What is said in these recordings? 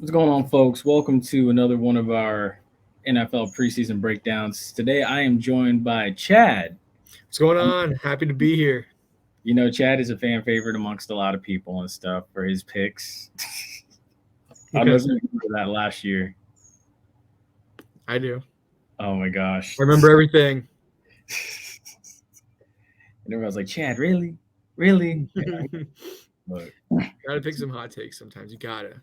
What's going on, folks? Welcome to another one of our NFL preseason breakdowns. Today, I am joined by Chad. What's going on? Happy to be here. Chad is a fan favorite amongst a lot of people and stuff for his picks. I don't know Okay, if you remember that last year. I do. Oh my gosh. I remember everything. And everyone's like, Chad, really? Really? Look, Gotta pick some hot takes sometimes. You gotta.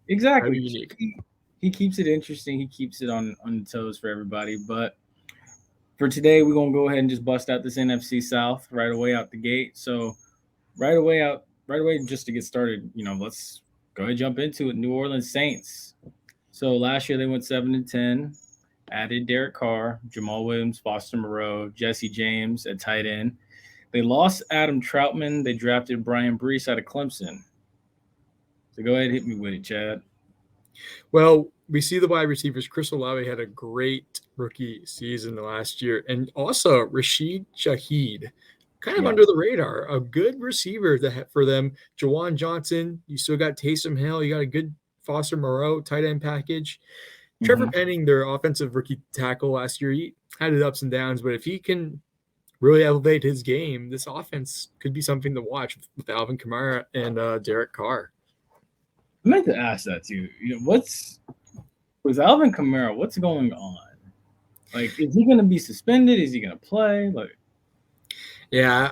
Gotta be exactly. unique. He keeps it interesting. He keeps it on toes for everybody. But for today, we're gonna go ahead and just bust out this NFC South right away out the gate. So right away, just to get started, let's go ahead and jump into it. New Orleans Saints. So last year they went 7-10, added Derek Carr, Jamal Williams, Foster Moreau, Jesse James at tight end. They lost Adam Troutman. They drafted Brian Brees out of Clemson. So go ahead and hit me with it, Chad. Well, we see the wide receivers. Chris Olave had a great rookie season last year. And also Rashid Shaheed, kind of Yeah. under the radar. A good receiver for them. Jawan Johnson, you still got Taysom Hill. You got a good Foster Moreau tight end package. Trevor hmm Penning, their offensive rookie tackle last year, he had his ups and downs. But if he can really elevate his game, this offense could be something to watch with Alvin Kamara and Derek Carr. I meant to ask that too. What's with Alvin Kamara? What's going on? Like, is he going to be suspended? Is he going to play? Like, Yeah,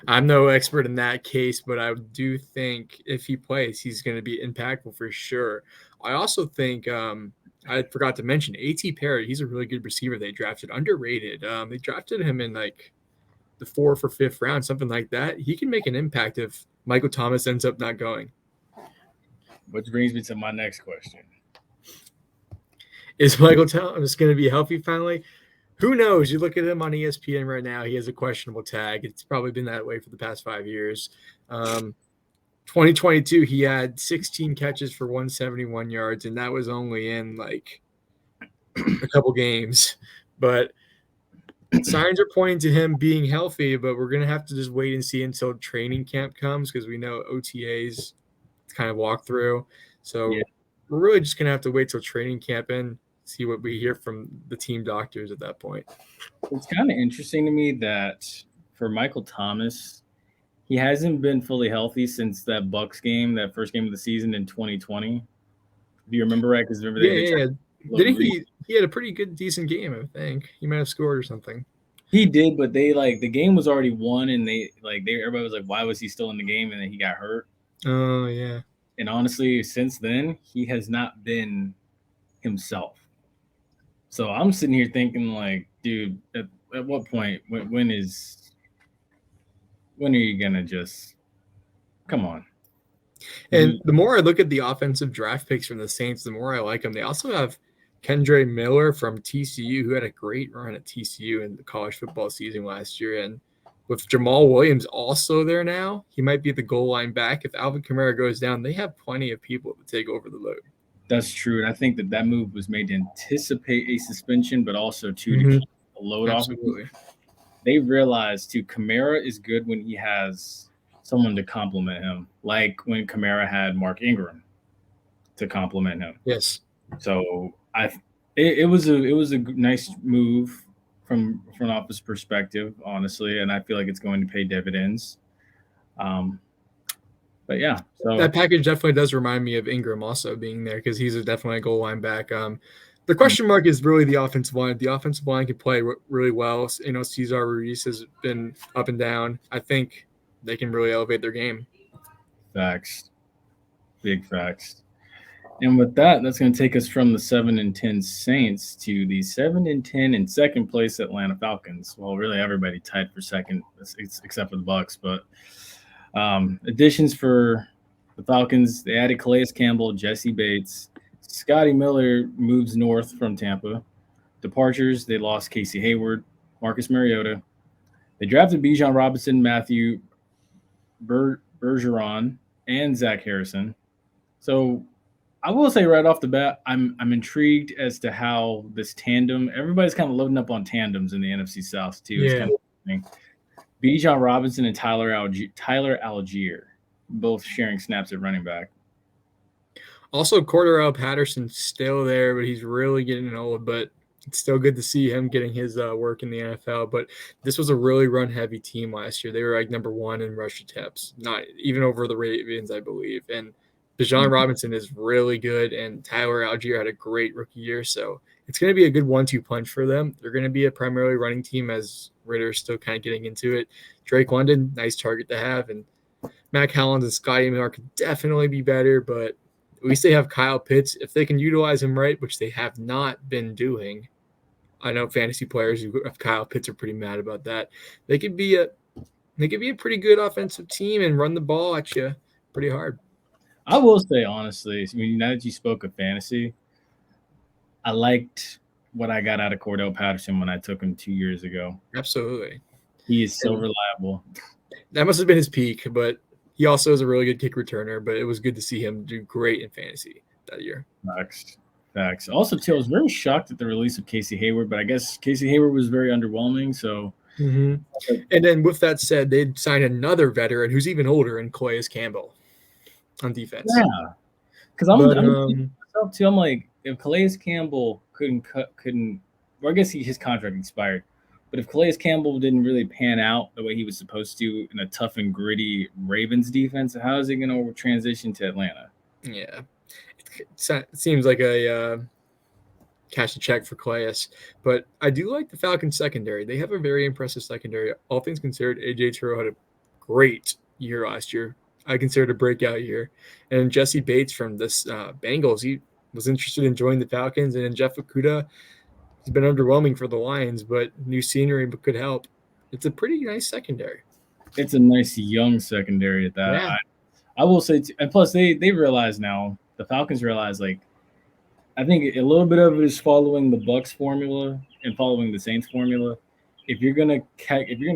I'm no expert in that case, but I do think if he plays, he's going to be impactful for sure. I also think I forgot to mention A.T. Parrott. He's a really good receiver. They drafted underrated. They drafted him in like the 4th or 5th round, something like that. He can make an impact if Michael Thomas ends up not going. which brings me to my next question. Is Michael Thomas going to be healthy finally? Who knows? You look at him on ESPN right now. He has a questionable tag. It's probably been that way for the past 5 years. 2022, he had 16 catches for 171 yards, and that was only in like a couple games. But signs are pointing to him being healthy, but we're going to have to just wait and see until training camp comes because we know OTAs kind of walk through. Yeah, So we're really just going to have to wait till training camp and see what we hear from the team doctors at that point. it's kind of interesting to me that for Michael Thomas, he hasn't been fully healthy since that Bucks game, that first game of the season in 2020. Do you remember right? Because remember Yeah, they yeah, tried yeah. to Didn't Reed. he had a pretty good, decent game, I think. He might have scored or something. He did, but they like the game was already won, and they everybody was like, why was he still in the game? And then he got hurt. Oh, yeah. And honestly, since then, he has not been himself. So I'm sitting here thinking, like, dude, at what point, when are you gonna just come on? And He, the more I look at the offensive draft picks from the Saints, the more I like them. They also have Kendre Miller from TCU, who had a great run at TCU in the college football season last year. And with Jamal Williams also there now, he might be the goal line back. If Alvin Kamara goes down, they have plenty of people to take over the load. that's true, and I think that move was made to anticipate a suspension, but also too to Mm-hmm. keep the load off of him. Absolutely. They realized too, Kamara is good when he has someone to compliment him, like when Kamara had Mark Ingram to compliment him. Yes. So it was a nice move from front office perspective, honestly, and I feel like it's going to pay dividends. Um, but yeah, so That package definitely does remind me of Ingram also being there because he's definitely a goal line back. The question mark is really the offensive line. The offensive line can play really well. You know, Cesar Ruiz has been up and down. I think they can really elevate their game. facts, big facts. And with that, that's going to take us from the 7-10 Saints to the 7-10 in second place Atlanta Falcons. Well, really everybody tied for second, except for the Bucks. But additions for the Falcons: they added Calais Campbell, Jesse Bates, Scotty Miller moves north from Tampa. Departures: they lost Casey Hayward, Marcus Mariota. They drafted Bijan Robinson, Matthew Bergeron, and Zach Harrison. So I will say right off the bat, I'm intrigued as to how this tandem. Everybody's kind of loading up on tandems in the NFC South too. It's Yeah. kind of interesting. Bijan Robinson and Tyler Algier, both sharing snaps at running back. Also, Cordero Patterson's still there, but he's really getting old. But it's still good to see him getting his work in the NFL. But this was a really run-heavy team last year. They were like number 1 in rush attempts, not even over the Ravens, I believe. And Bijan Robinson is really good, and Tyler Algier had a great rookie year. So it's going to be a good 1-2 punch for them. They're going to be a primarily running team as Ritter's still kind of getting into it. Drake London, nice target to have, and Mac Hollins and Scotty Miller could definitely be better, but at least they have Kyle Pitts. If they can utilize him right, which they have not been doing, I know fantasy players who have Kyle Pitts are pretty mad about that. They could be a pretty good offensive team and run the ball at you pretty hard. I will say honestly, I mean, now that you spoke of fantasy, I liked what I got out of Cordell Patterson when I took him 2 years ago. Absolutely. He is so reliable. That must have been his peak, but he also is a really good kick returner, but it was good to see him do great in fantasy that year. Facts. Also, too, I was very shocked at the release of Casey Hayward, but I guess Casey Hayward was very underwhelming. So, And then with that said, they'd sign another veteran who's even older in Calais Campbell on defense. Yeah, because I'm myself too. I'm like, if Calais Campbell couldn't, well, I guess his contract expired. But if Calais Campbell didn't really pan out the way he was supposed to in a tough and gritty Ravens defense, how is he going to transition to Atlanta? Yeah, it seems like a cash a check for Calais. But I do like the Falcons secondary. They have a very impressive secondary. All things considered, A.J. Terrell had a great year last year. I consider it a breakout year. And Jesse Bates from this Bengals, he was interested in joining the Falcons. And then Jeff Okudah, he's been underwhelming for the Lions, but new scenery could help. It's a pretty nice secondary. It's a nice young secondary at that. Yeah. I will say, and plus they realize now, the Falcons realize, like, I think a little bit of it is following the Bucks formula and following the Saints formula. If you're gonna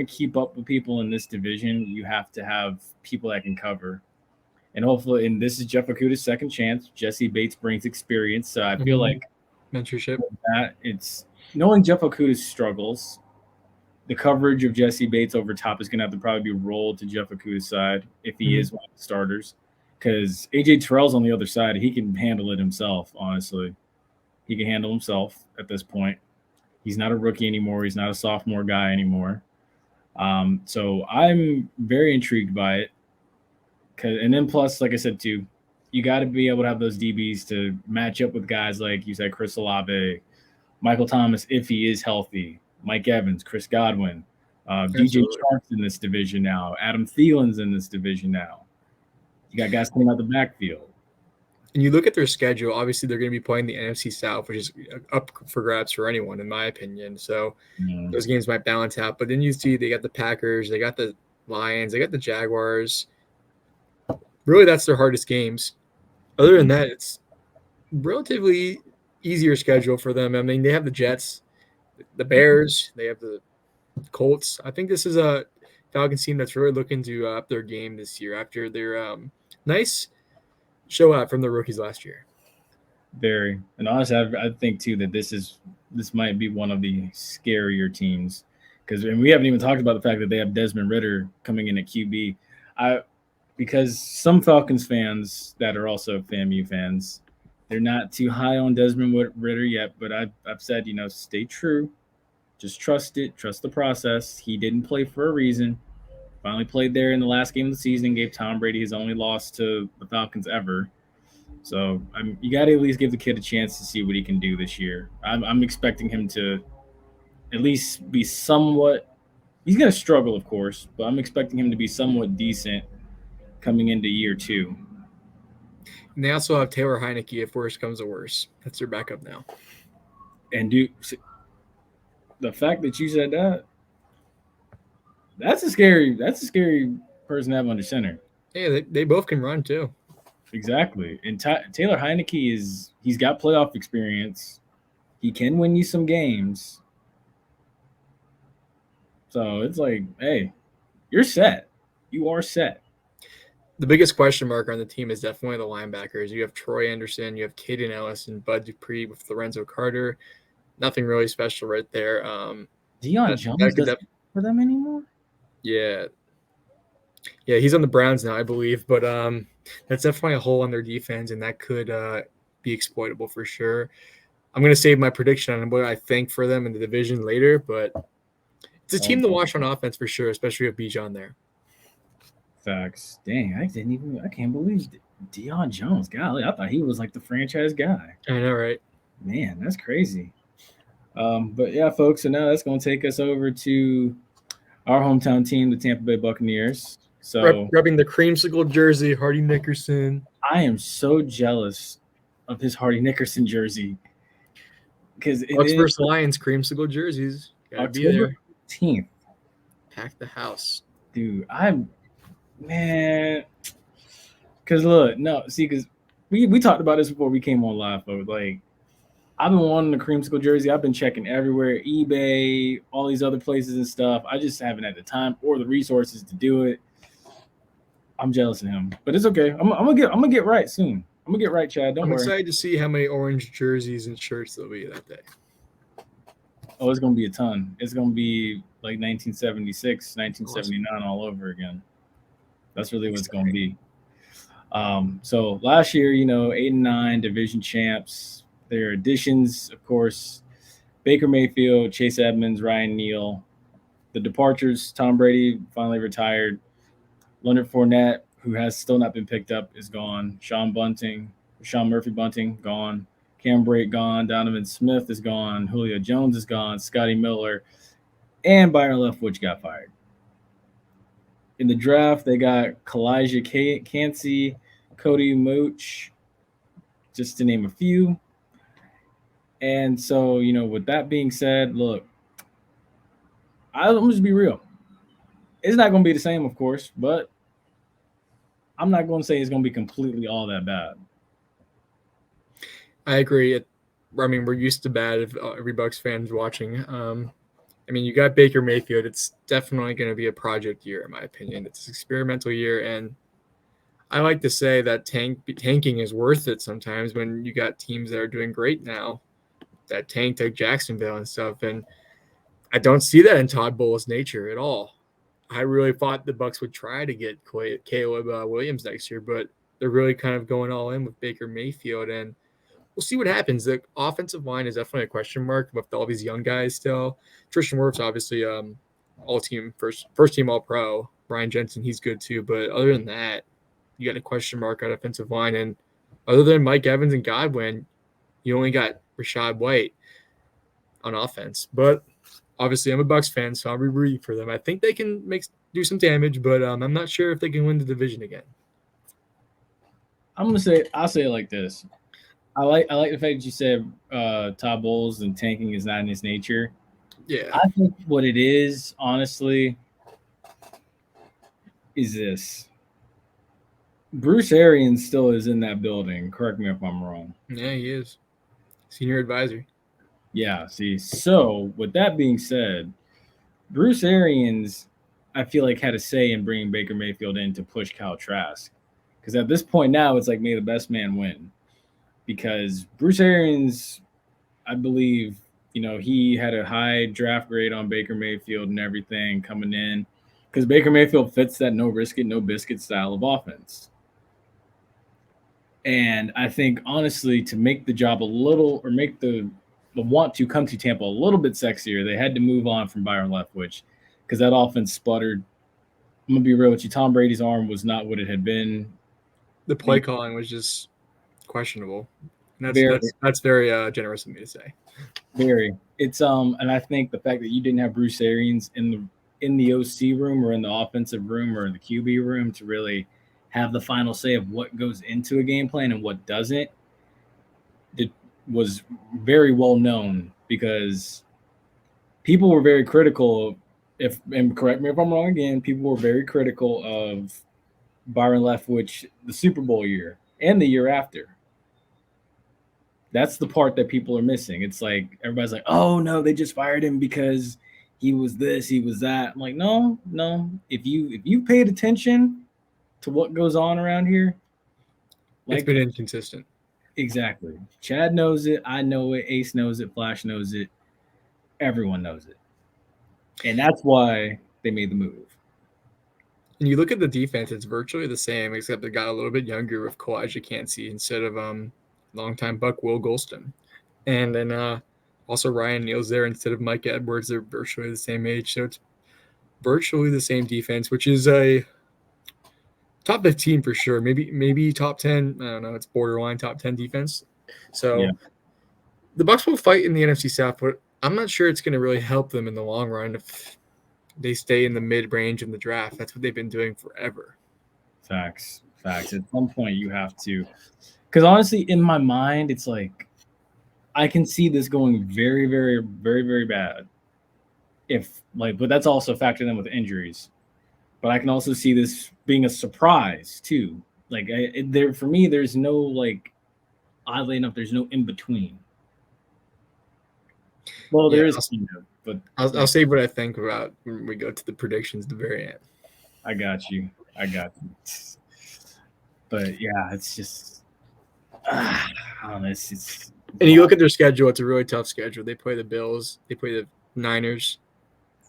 keep up with people in this division, you have to have people that can cover. And hopefully, and this is Jeff Okudah's second chance. Jesse Bates brings experience, so I feel like mentorship. That it's knowing Jeff Okudah's struggles. The coverage of Jesse Bates over top is going to have to probably be rolled to Jeff Okudah's side if he is one of the starters. Because A.J. Terrell's on the other side. He can handle it himself, honestly. He can handle himself at this point. He's not a rookie anymore. He's not a sophomore guy anymore. So I'm very intrigued by it. And then plus, like I said, too, you got to be able to have those DBs to match up with guys like you said, Chris Olave, Michael Thomas, if he is healthy, Mike Evans, Chris Godwin, DJ Chark's in this division now. Adam Thielen's in this division now. You got guys coming out the backfield. And you look at their schedule, obviously they're going to be playing the NFC South, which is up for grabs for anyone, in my opinion. So those games might balance out. But then you see they got the Packers, they got the Lions, they got the Jaguars. Really, that's their hardest games. Other than that, it's relatively easier schedule for them. I mean, they have the Jets, the Bears, they have the Colts. I think this is a Falcons team that's really looking to up their game this year after their nice show out from the rookies last year. Very. And honestly, I think, too, that this might be one of the scarier teams. And we haven't even talked about the fact that they have Desmond Ridder coming in at QB. Because some Falcons fans that are also FAMU fans, they're not too high on Desmond Ridder yet, but I've said, stay true. Just trust it. Trust the process. He didn't play for a reason. Finally played there in the last game of the season, gave Tom Brady his only loss to the Falcons ever. So you got to at least give the kid a chance to see what he can do this year. I'm expecting him to at least be somewhat – he's going to struggle, of course, but I'm expecting him to be somewhat decent coming into year 2. And they also have Taylor Heineke if worse comes to worse. That's their backup now. And the fact that you said that, that's a scary person to have under center. Yeah, they both can run too. Exactly. And Taylor Heineke he's got playoff experience. He can win you some games. So it's like, hey, you're set. You are set. The biggest question mark on the team is definitely the linebackers. You have Troy Anderson, you have Caden Ellis, and Bud Dupree with Lorenzo Carter. Nothing really special right there. Deion Jones doesn't for them anymore? Yeah. Yeah, he's on the Browns now, I believe, but that's definitely a hole on their defense, and that could be exploitable for sure. I'm going to save my prediction on what I think for them in the division later, but it's a team to watch on offense for sure, especially with Bijan there. Facts. Dang, I can't believe Deion Jones. Golly, I thought he was like the franchise guy. I know, right? Man, that's crazy. But yeah, folks. So now that's going to take us over to our hometown team, the Tampa Bay Buccaneers. So Rubbing the creamsicle jersey, Hardy Nickerson. I am so jealous of his Hardy Nickerson jersey because it Bucks is versus Lions creamsicle jerseys. Gotta be October there. 15th. Pack the house. Dude, man. Because look, no, see, because we talked about this before we came on live, folks. Like, I've been wanting the creamsicle jersey. I've been checking everywhere, eBay, all these other places and stuff. I just haven't had the time or the resources to do it. I'm jealous of him, but it's okay. I'm gonna get right soon. I'm gonna get right, Chad. Don't I'm worry. excited to see how many orange jerseys and shirts there'll be that day. Oh, it's gonna be a ton. It's gonna be like 1976, 1979 all over again. That's really what it's gonna be. So last year, 8-9 division champs. Their additions, of course, Baker Mayfield, Chase Edmonds, Ryan Neal. The departures, Tom Brady finally retired. Leonard Fournette, who has still not been picked up, is gone. Sean Murphy Bunting, gone. Cam Brate, gone. Donovan Smith is gone. Julio Jones is gone. Scotty Miller, and Byron Leftwich got fired. In the draft, they got Kalijah Cansey, Cody Mooch, just to name a few. And so, with that being said, look, I'm just be real. It's not going to be the same, of course, but I'm not going to say it's going to be completely all that bad. I agree. I mean, we're used to bad if every Bucks fans watching. I mean, you got Baker Mayfield. It's definitely going to be a project year, in my opinion. It's an experimental year, and I like to say that tanking is worth it sometimes when you got teams that are doing great now that tanked like Jacksonville and stuff. And I don't see that in Todd Bowles' nature at all. I really thought the Bucks would try to get Caleb Williams next year, but they're really kind of going all in with Baker Mayfield, and we'll see what happens. The offensive line is definitely a question mark with all these young guys still. Tristan Wirfs obviously all team first team all pro. Brian Jensen, he's good too, but other than that, you got a question mark on offensive line, and other than Mike Evans and Godwin, you only got Rashad White on offense. But obviously, I'm a Bucks fan, so I'll be rooting for them. I think they can do some damage, but I'm not sure if they can win the division again. I'll say it like this. I like the fact that you said Todd Bowles and tanking is not in his nature. Yeah, I think what it is, honestly, is this. Bruce Arians still is in that building. Correct me if I'm wrong. Yeah, he is. Senior advisor. Yeah, see. So, with that being said, Bruce Arians, I feel like, had a say in bringing Baker Mayfield in to push Kyle Trask. Because at this point now, it's like, may the best man win. Because Bruce Arians, I believe, he had a high draft grade on Baker Mayfield and everything coming in. Because Baker Mayfield fits that no risk it, no biscuit style of offense. And I think, honestly, to make the job a little, or make the want to come to Tampa a little bit sexier, they had to move on from Byron Leftwich because that offense sputtered. I'm going to be real with you. Tom Brady's arm was not what it had been. The play calling was just questionable. And that's very generous of me to say. Very. It's and I think the fact that you didn't have Bruce Arians in the OC room or in the offensive room or the QB room to really have the final say of what goes into a game plan and what doesn't, it was very well known because people were very critical. And correct me if I'm wrong again, people were very critical of Byron Leftwich the Super Bowl year and the year after. That's the part that people are missing. It's like everybody's like, "Oh no, they just fired him because he was this, he was that." I'm like, no. If you paid attention to what goes on around here, it's been inconsistent. Exactly. Chad knows it. I know it. Ace knows it. Flash knows it. Everyone knows it. And that's why they made the move. And you look at the defense; it's virtually the same, except they got a little bit younger with Kawaja Kansi instead of longtime Buck Will Golston, and then also Ryan Neal's there instead of Mike Edwards. They're virtually the same age, so it's virtually the same defense, which is a top 15 for sure. Maybe top 10. I don't know. It's borderline top 10 defense. So Yeah. the Bucks will fight in the NFC South, but I'm not sure it's going to really help them in the long run if they stay in the mid-range in the draft. That's what they've been doing forever. Facts. At some point, you have to, because honestly, in my mind, it's like I can see this going very, very, very, very bad. But that's also factored in with injuries. But I can also see this being a surprise too. For me, there's no oddly enough, there's no in between. Well, there is, but I'll say what I think about when we go to the predictions at the very end. I got you. But yeah, it's just, I don't know. It's and you look at their schedule; it's a really tough schedule. They play the Bills, they play the Niners,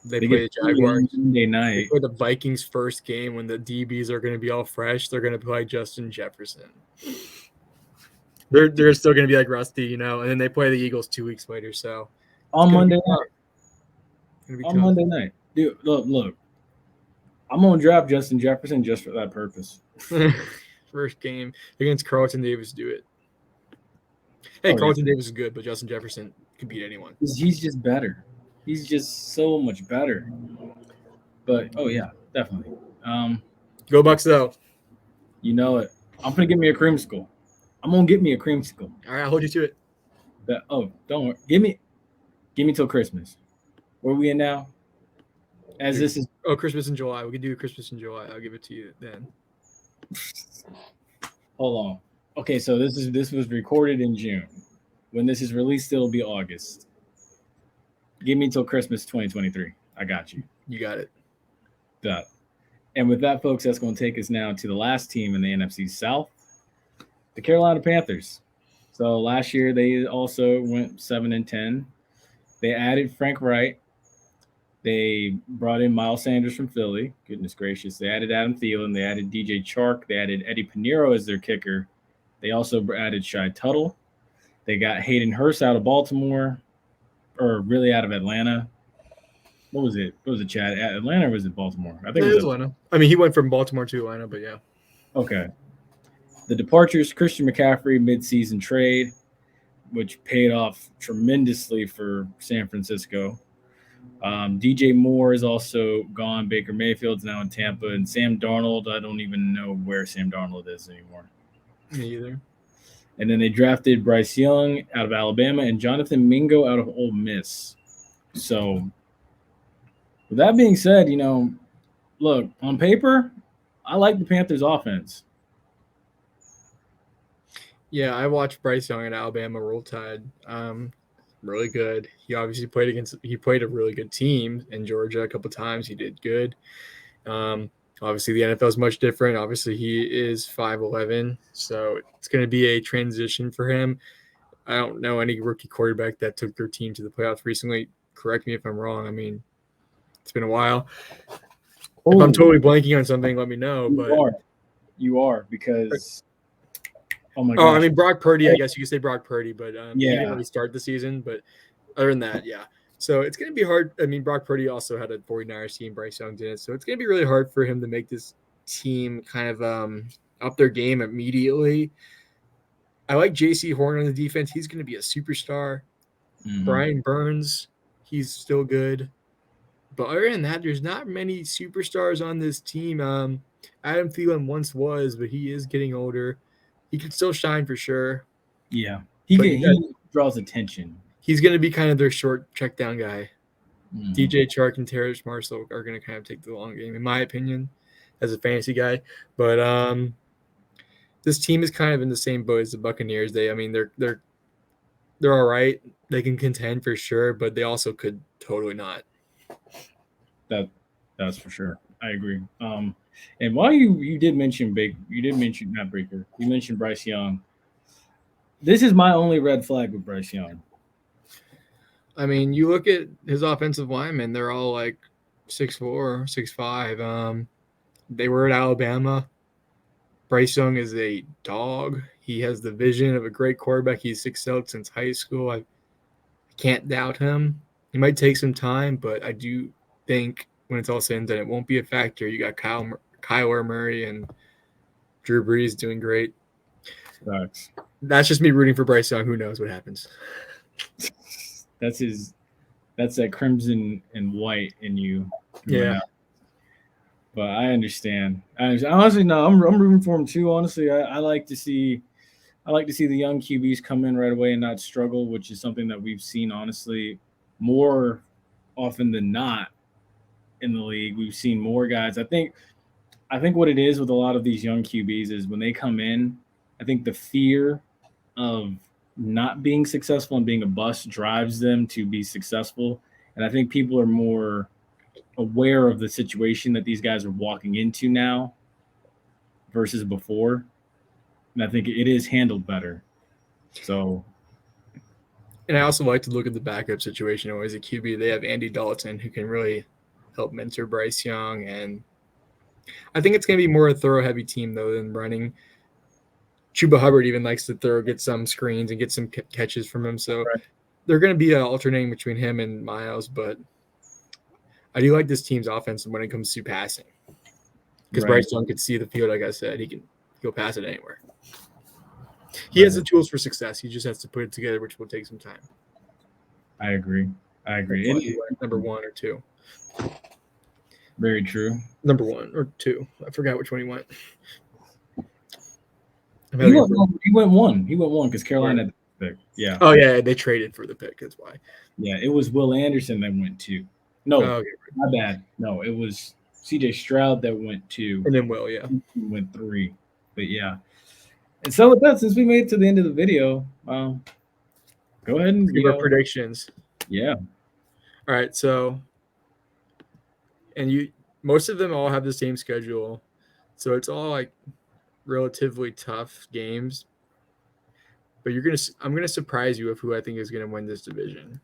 they play the Jaguars. Monday night. They play the Vikings first game when the DBs are going to be all fresh. They're going to play Justin Jefferson. They're still going to be like rusty, and then they play the Eagles 2 weeks later. So on Monday night, dude. Look. I'm gonna draft Justin Jefferson just for that purpose. First game against Carlton Davis, do it. Hey, Carlton Davis is good, but Justin Jefferson can beat anyone. He's just better. He's just so much better. But yeah, definitely. Go Bucks though. You know it. I'm gonna get me a creamsicle. I'm gonna get me a creamsicle. All right, I'll hold you to it. Don't worry. Give me till Christmas. Where are we in now? This is Christmas in July. We could do Christmas in July. I'll give it to you then. Hold on. Okay, so this was recorded in June. When this is released, it'll be August. Give me till Christmas 2023. I got you. You got it. Done. And with that, folks, that's going to take us now to the last team in the NFC South, the Carolina Panthers. So last year they also went 7-10. They added Frank Wright. They brought in Miles Sanders from Philly. Goodness gracious. They added Adam Thielen. They added DJ Chark. They added Eddie Pinheiro as their kicker. They also added Shai Tuttle. They got Hayden Hurst out of Baltimore, or really out of Atlanta. What was it, Chad? Atlanta or was it Baltimore? I think it was Atlanta. I mean, he went from Baltimore to Atlanta, but yeah. Okay. The departures, Christian McCaffrey midseason trade, which paid off tremendously for San Francisco. DJ Moore is also gone. Baker Mayfield's now in Tampa. And Sam Darnold, I don't even know where Sam Darnold is anymore. Me either. And then they drafted Bryce Young out of Alabama and Jonathan Mingo out of Ole Miss. So, with that being said, look, on paper, I like the Panthers' offense. Yeah, I watched Bryce Young at Alabama Roll Tide. Really good. He obviously played a really good team in Georgia a couple times. He did good. Obviously, the NFL is much different. Obviously, he is 5'11", so it's going to be a transition for him. I don't know any rookie quarterback that took their team to the playoffs recently. Correct me if I'm wrong. I mean, it's been a while. If I'm totally blanking on something, let me know. You are because oh my gosh. I mean Brock Purdy. I guess you could say Brock Purdy, but he didn't really start the season. But other than that, yeah. So it's going to be hard. I mean, Brock Purdy also had a 49ers team. Bryce Young did. So it's going to be really hard for him to make this team kind of up their game immediately. I like J.C. Horn on the defense. He's going to be a superstar. Mm-hmm. Brian Burns, he's still good. But other than that, there's not many superstars on this team. Adam Thielen once was, but he is getting older. He can still shine for sure. Yeah. He draws attention. He's going to be kind of their short check down guy. Mm-hmm. DJ Chark and Terrace Marshall are going to kind of take the long game, in my opinion, as a fantasy guy. But this team is kind of in the same boat as the Buccaneers. They're all right. They can contend for sure, but they also could totally not. That's for sure. I agree. And while you did mention not Baker, you mentioned Bryce Young. This is my only red flag with Bryce Young. I mean, you look at his offensive linemen; they're all like 6'4", 6'5". They were at Alabama. Bryce Young is a dog. He has the vision of a great quarterback. He's excelled since high school. I can't doubt him. He might take some time, but I do think when it's all said and done, it won't be a factor. You got Kyler Murray and Drew Brees doing great. Sucks. That's just me rooting for Bryce Young. Who knows what happens? That's that crimson and white in you. Yeah. But I understand. Honestly, no, I'm rooting for him too. Honestly, I like to see the young QBs come in right away and not struggle, which is something that we've seen honestly more often than not in the league. We've seen more guys. I think what it is with a lot of these young QBs is when they come in, I think the fear of not being successful and being a bust drives them to be successful. And I think people are more aware of the situation that these guys are walking into now versus before. And I think it is handled better. So, and I also like to look at the backup situation. Always a QB, they have Andy Dalton who can really help mentor Bryce Young, and I think it's going to be more a throw heavy team though than running. Chuba Hubbard even likes to get some screens and get some catches from him, so right. They're going to be alternating between him and Miles, but I do like this team's offense when it comes to passing because Bryce Young can see the field. Like I said, he'll pass it anywhere. He has the tools for success. He just has to put it together, which will take some time. I agree. Number 1 or 2. Very true. Number 1 or 2. I forgot which one he went. He went 1. He went 1 because Carolina had the pick. Yeah. Oh yeah, they traded for the pick. That's why. Yeah, it was Will Anderson that went 2. No, my bad. No, it was CJ Stroud that went 2. And then Will, yeah, went 3. But yeah. And so with that, since we made it to the end of the video, go ahead and give our predictions. Yeah. All right. So, and most of them all have the same schedule, so it's all like relatively tough games. But I'm gonna surprise you with who I think is gonna win this division.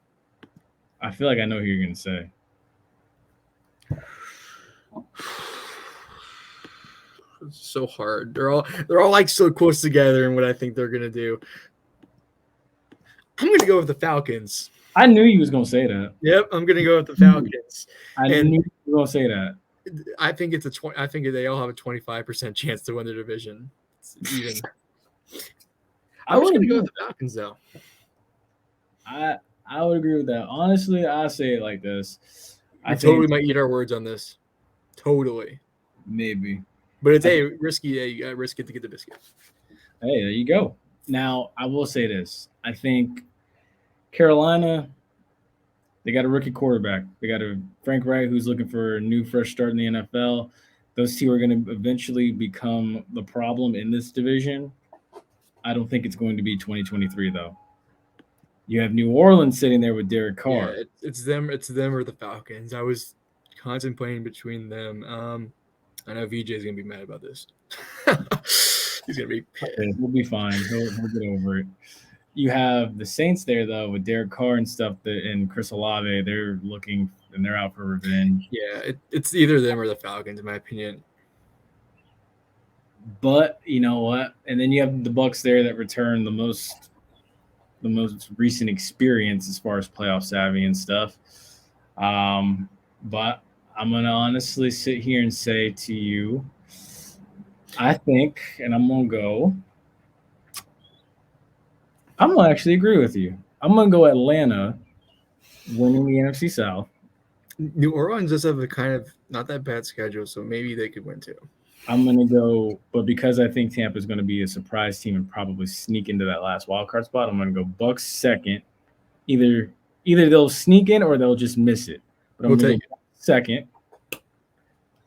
I feel like I know who you're gonna say. It's so hard. They're all like so close together in what I think they're gonna do. I'm gonna go with the Falcons. I knew you was gonna say that. Yep, I'm gonna go with the Falcons. I knew you were gonna say that. I think I think they all have a 25% chance to win the division. Even. I was gonna go with the Falcons though. I would agree with that. Honestly, I say it like this. I totally might eat our words on this. Totally. Maybe. But it's risky. You gotta risk it to get the biscuit. Hey, there you go. Now, I will say this. I think Carolina, they got a rookie quarterback. They got a Frank Wright who's looking for a new fresh start in the NFL. Those two are going to eventually become the problem in this division. I don't think it's going to be 2023, though. You have New Orleans sitting there with Derek Carr. Yeah, it's them or the Falcons. I was contemplating between them. I know VJ is going to be mad about this. He's going to be pissed. We'll be fine. He'll get over it. You have the Saints there, though, with Derek Carr and stuff, and Chris Olave. They're looking, and they're out for revenge. Yeah, it's either them or the Falcons, in my opinion. But you know what? And then you have the Bucs there that return the most recent experience as far as playoff savvy and stuff. But I'm going to honestly sit here and say to you, I think, and I'm going to actually agree with you. I'm going to go Atlanta winning the NFC South. New Orleans does have a kind of not that bad schedule, so maybe they could win too. I'm going to go, but because I think Tampa is going to be a surprise team and probably sneak into that last wild card spot, I'm going to go Bucs second. Either they'll sneak in or they'll just miss it. But I'm going to go second.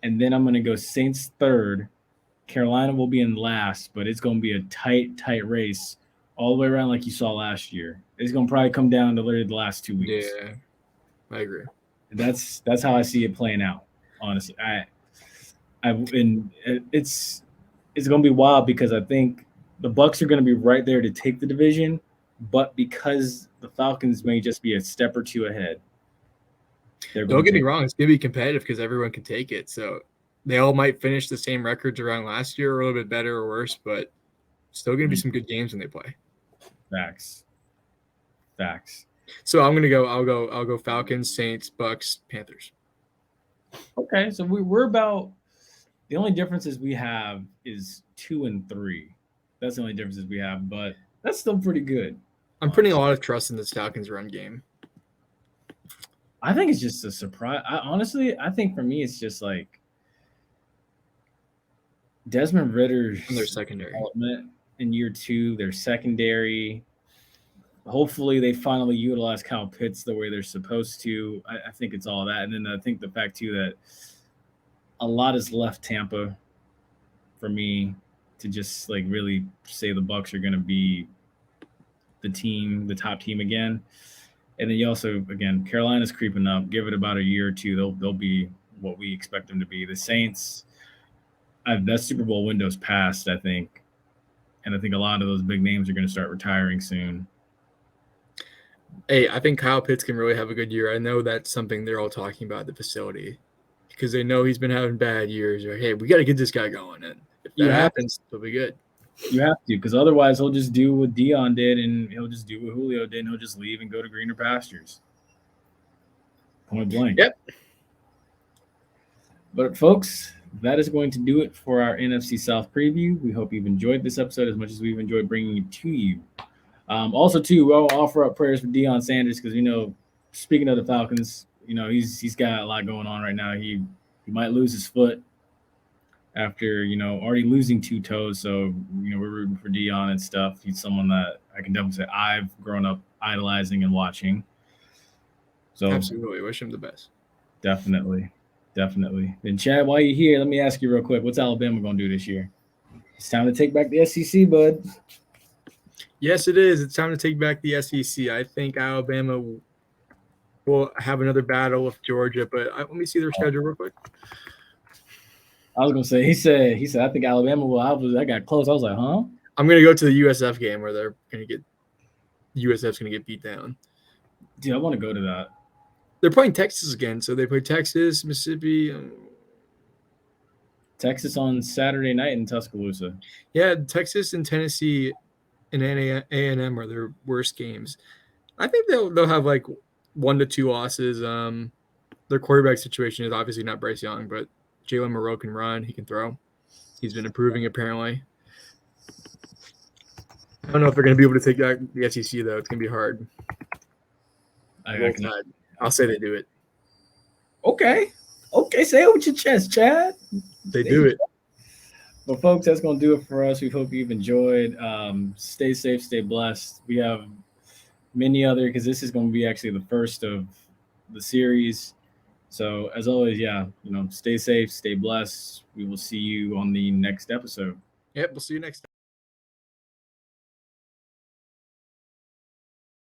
And then I'm going to go Saints third. Carolina will be in last, but it's going to be a tight race all the way around like you saw last year. It's going to probably come down to literally the last 2 weeks. Yeah, I agree. That's how I see it playing out, honestly. And it's going to be wild because I think the Bucs are going to be right there to take the division, but because the Falcons may just be a step or two ahead. Don't get me wrong, it's going to be competitive because everyone can take it. So They all might finish the same records around last year, or a little bit better or worse, but still going to be some good games when they play. Facts. So I'm gonna go. I'll go Falcons, Saints, Bucks, Panthers. Okay, so we're about the only differences we have is 2 and 3. That's the only differences we have, but that's still pretty good. I'm putting a lot of trust in this Falcons run game. I think it's just a surprise. I think for me, it's just like Desmond Ritter's And their secondary development in year 2, their secondary. Hopefully, they finally utilize Kyle Pitts the way they're supposed to. I think it's all that, and then I think the fact too that a lot has left Tampa for me to just like really say the Bucks are going to be the top team again. And then you also, again, Carolina's creeping up. Give it about a year or two, they'll be what we expect them to be. The Saints, that Super Bowl window's passed, I think, and I think a lot of those big names are going to start retiring soon. Hey, I think Kyle Pitts can really have a good year. I know that's something they're all talking about at the facility because they know he's been having bad years. Or, hey, we got to get this guy going. And if that happens, it'll be good. You have to, because otherwise he'll just do what Dion did, and he'll just do what Julio did, and he'll just leave and go to greener pastures. Point blank. Yep. But folks, that is going to do it for our NFC South preview. We hope you've enjoyed this episode as much as we've enjoyed bringing it to you. Also, too, we'll offer up prayers for Deion Sanders because, speaking of the Falcons, he's got a lot going on right now. He might lose his foot after, already losing 2 toes. So, we're rooting for Deion and stuff. He's someone that I can definitely say I've grown up idolizing and watching. So absolutely. Wish him the best. Definitely. And Chad, while you're here, let me ask you real quick, what's Alabama going to do this year? It's time to take back the SEC, bud. Yes, it is. It's time to take back the SEC. I think Alabama will have another battle with Georgia, but let me see their schedule real quick. I was gonna say he said I think Alabama will. I got close. I was like, huh? I'm gonna go to the USF game where USF's gonna get beat down. Dude, I want to go to that. They're playing Texas again, so they play Texas, Mississippi. Texas on Saturday night in Tuscaloosa. Yeah, Texas and Tennessee and A&M are their worst games. I think they'll have like 1 to 2 losses. Their quarterback situation is obviously not Bryce Young, but Jalen Moreau can run. He can throw. He's been improving apparently. I don't know if they're going to be able to take back the SEC though. It's going to be hard. I'll say they do it. Okay, say it with your chest, Chad. They do it. Well, folks, that's going to do it for us. We hope you've enjoyed. Stay safe, stay blessed. We have many other, because this is going to be actually the first of the series. So, as always, stay safe, stay blessed. We will see you on the next episode. Yep, we'll see you next time.